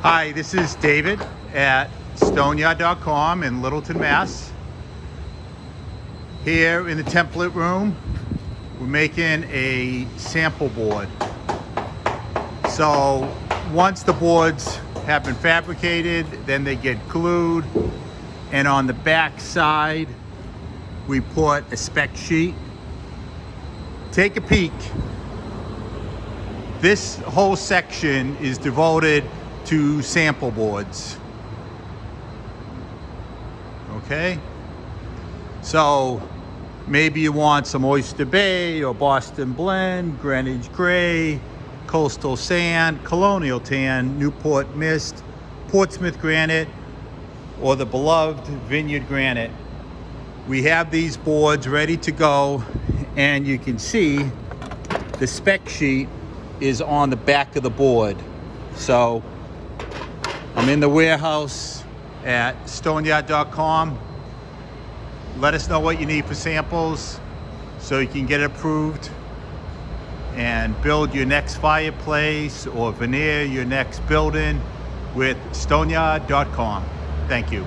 Hi, this is David at Stoneyard.com in Littleton, Mass. Here in the template room, we're making a sample board. So once the boards have been fabricated, then they get glued, and on the back side, we put a spec sheet. Take a peek. This whole section is devoted to sample boards. Okay? So maybe you want some Oyster Bay or Boston Blend, Greenwich Gray, Coastal Sand, Colonial Tan, Newport Mist, Portsmouth Granite, or the beloved Vineyard Granite. We have these boards ready to go, and you can see the spec sheet is on the back of the board. So I'm in the warehouse at Stoneyard.com. Let us know what you need for samples so you can get it approved and build your next fireplace or veneer your next building with Stoneyard.com. Thank you.